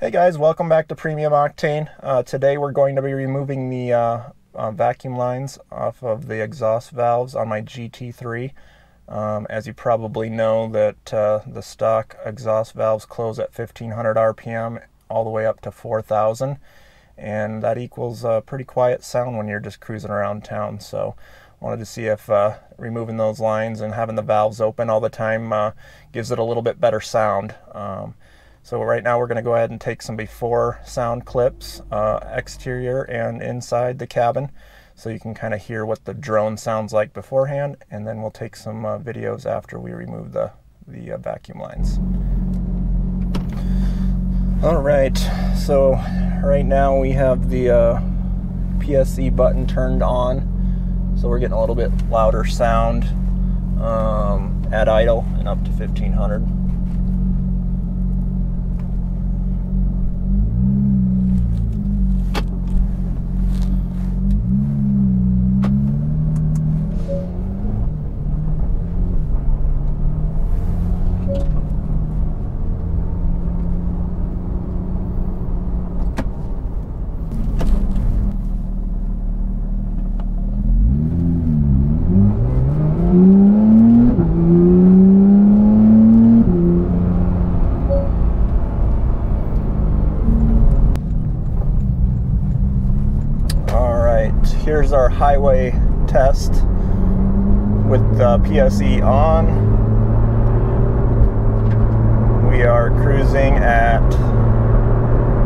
Hey guys, welcome back to Premium Octane. Today we're going to be removing the vacuum lines off of the exhaust valves on my GT3. As you probably know, that the stock exhaust valves close at 1500 RPM all the way up to 4000, and that equals a pretty quiet sound when you're just cruising around town. So wanted to see if removing those lines and having the valves open all the time gives it a little bit better sound. So right now we're going to go ahead and take some before sound clips, exterior and inside the cabin, so you can kind of hear what the drone sounds like beforehand, and then we'll take some videos after we remove the vacuum lines. Alright, so right now we have the PSE button turned on, so we're getting a little bit louder sound at idle and up to 1500. Here's our highway test with the PSE on. We are cruising at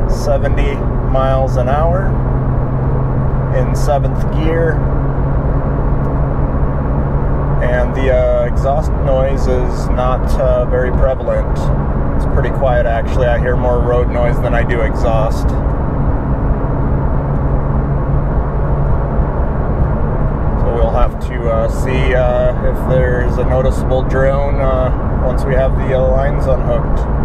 70 miles an hour in 7th gear, and the exhaust noise is not very prevalent. It's pretty quiet actually. I hear more road noise than I do exhaust. We'll have to see if there's a noticeable drone once we have the lines unhooked.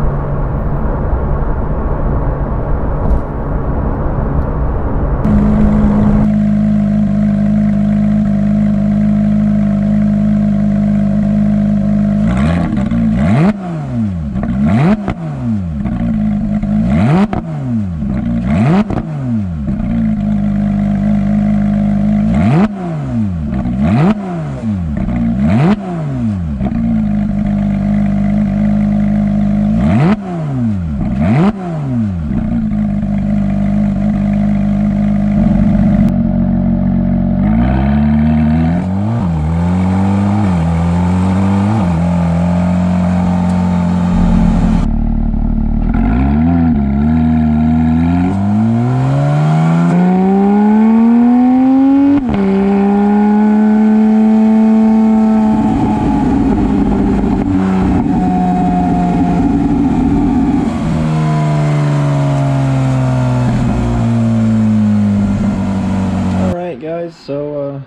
So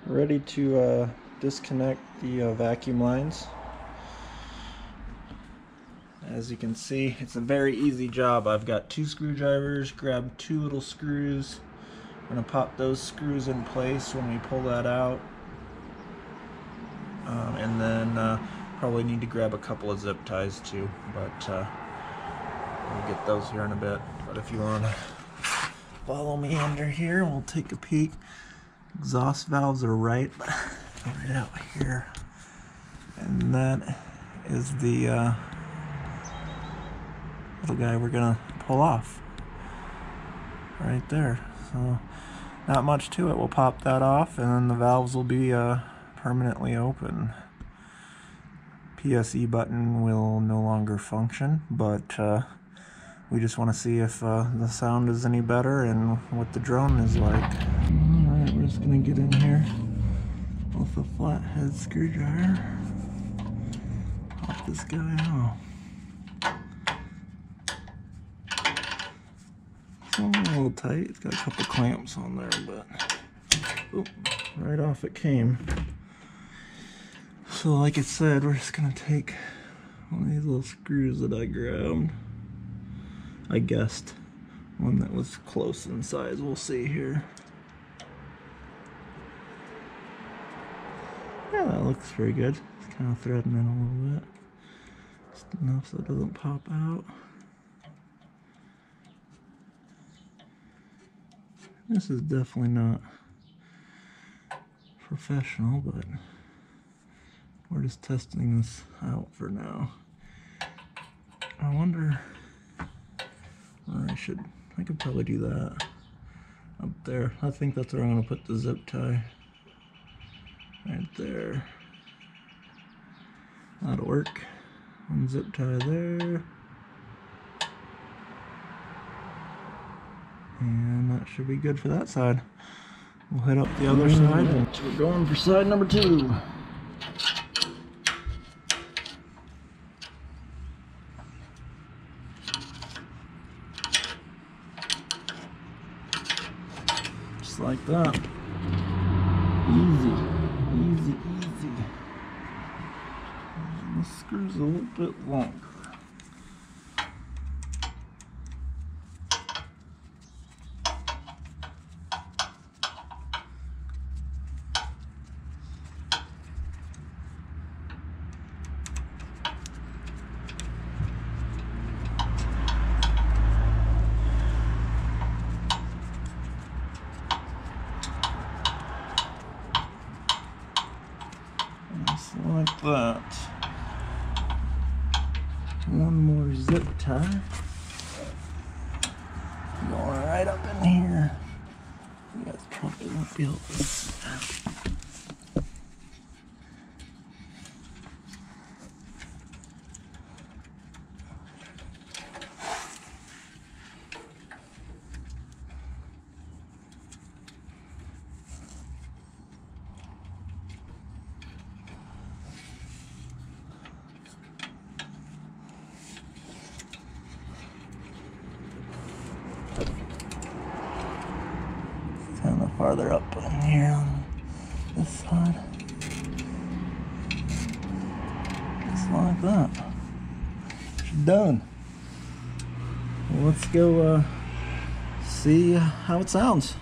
ready to disconnect the vacuum lines. As you can see, it's a very easy job. I've got 2 screwdrivers, grab 2 little screws. I'm going to pop those screws in place when we pull that out, and then probably need to grab a couple of zip ties too, but we'll get those here in a bit. But if you want to follow me under here, we'll take a peek. Exhaust valves are right out here, and that is the little guy we're gonna pull off right there. So not much to it. We'll pop that off, and then the valves will be permanently open. PSE button will no longer function, but we just want to see if the sound is any better and what the drone is like. Alright, we're just going to get in here with a flathead screwdriver. Pop this guy off. It's a little tight. It's got a couple clamps on there, but oop, right off it came. So like I said, we're just going to take one of these little screws that I grabbed. I guessed one that was close in size. We'll see here. Yeah, that looks pretty good. It's kind of threading in a little bit. Just enough so it doesn't pop out. This is definitely not professional, but we're just testing this out for now. I wonder, or I could probably do that up there. I think that's where I'm going to put the zip tie. Right there. That'll work. One zip tie there. And that should be good for that side. We'll head up the other side. We're going for side number 2. Just like that. Easy, easy, easy. And this screw's a little bit longer. Like that. One more zip tie. Going right up in here. You guys probably won't be able to see that. Kind of farther up in here on this side. Just like that. Done. Well, let's go see how it sounds.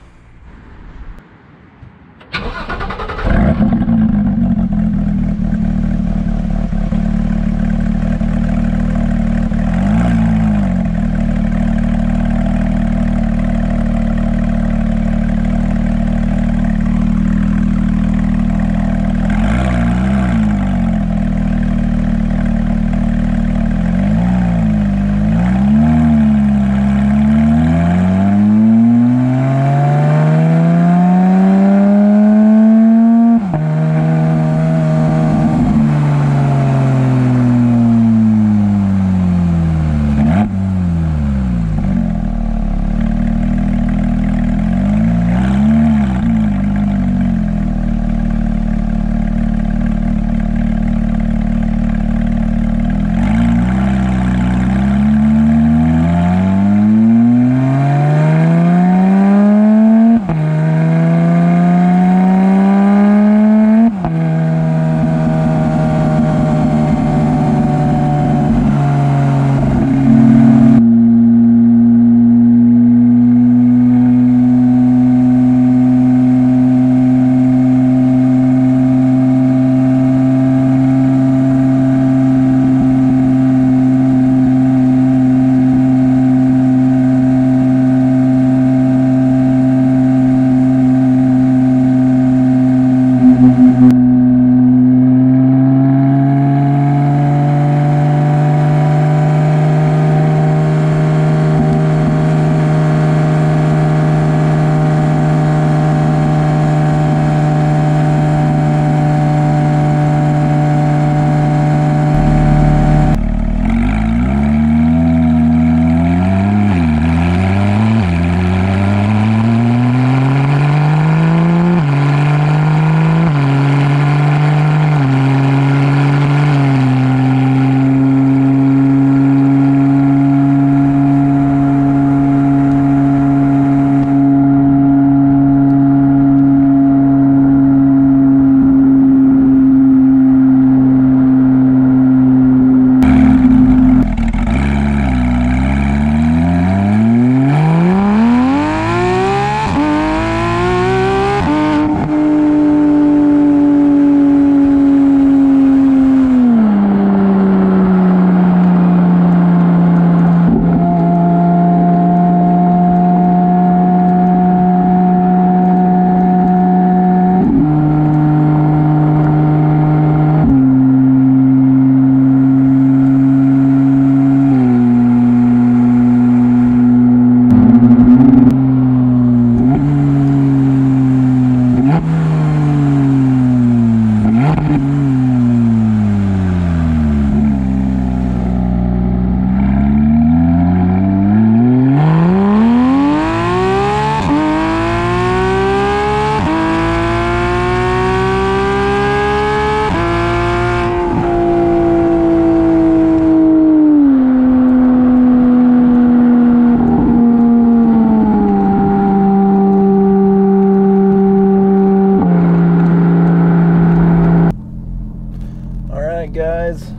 Guys,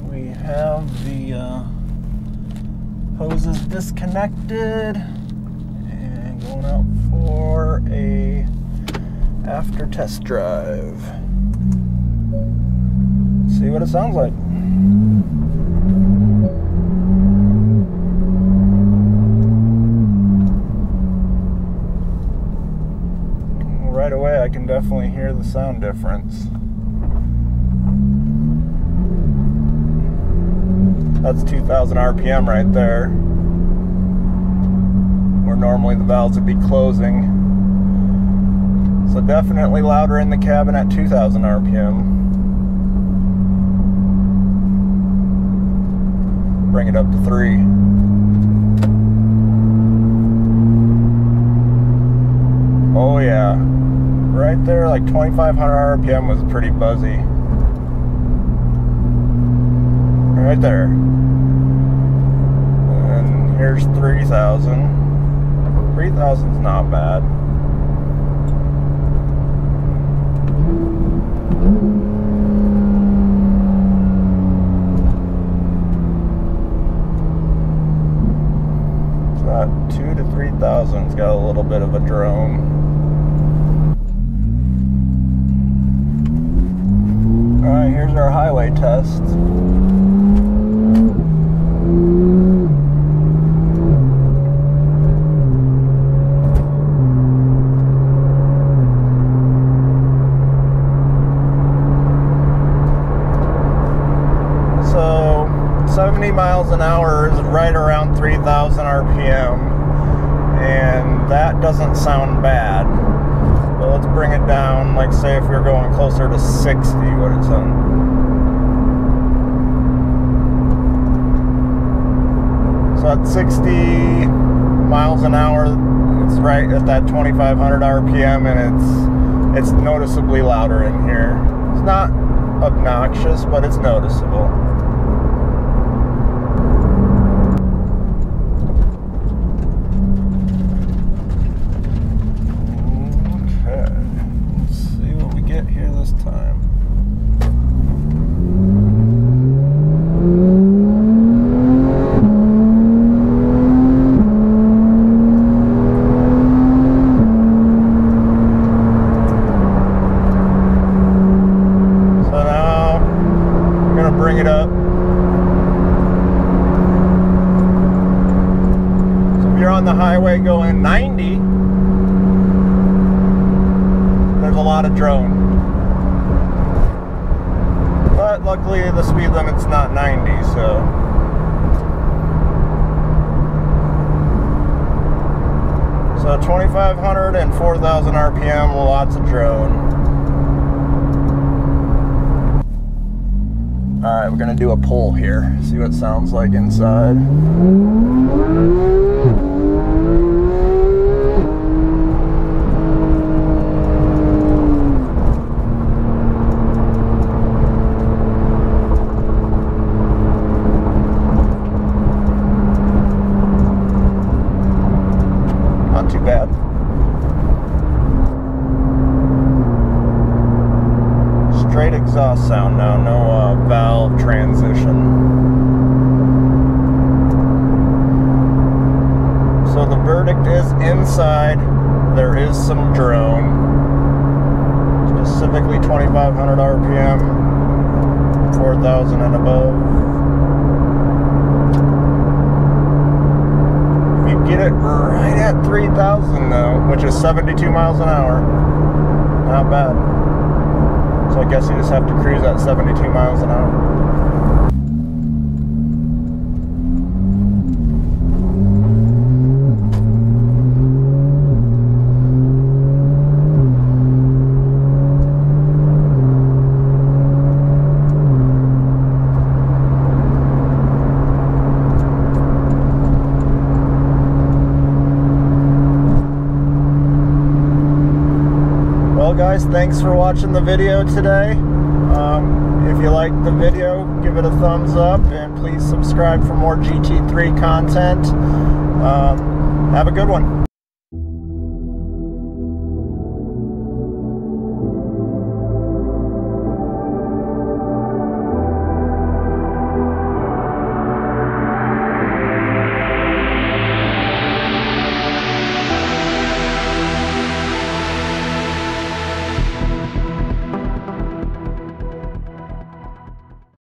we have the hoses disconnected and going out for a after test drive. See what it sounds like. Right away I can definitely hear the sound difference. That's 2,000 RPM right there, where normally the valves would be closing. So definitely louder in the cabin at 2,000 RPM. Bring it up to 3. Oh yeah, right there, like 2,500 RPM was pretty buzzy. Right there. And here's 3,000. 3,000's not bad. So that 2,000 to 3,000's got a little bit of a drone. Alright, here's our highway test. So 70 miles an hour is right around 3,000 RPM, and that doesn't sound bad. But let's bring it down, like say if we were going closer to 60, what it's on. So at 60 miles an hour, it's right at that 2,500 RPM, and it's noticeably louder in here. It's not obnoxious, but it's noticeable. Okay, let's see what we get here this time. Bring it up. So if you're on the highway going 90, there's a lot of drone. But luckily the speed limit's not 90, so. So 2,500 and 4,000 RPM, lots of drone. Alright, we're going to do a pull here, see what it sounds like inside. Not too bad. Straight exhaust sound now, no valve transition. So the verdict is inside there is some drone, specifically 2,500 RPM, 4,000 and above. If you get it right at 3,000 though, which is 72 miles an hour, not bad. So I guess you just have to cruise at 72 miles an hour. guys, thanks for watching the video today. If you liked the video, give it a thumbs up, and please subscribe for more GT3 content. Have a good one.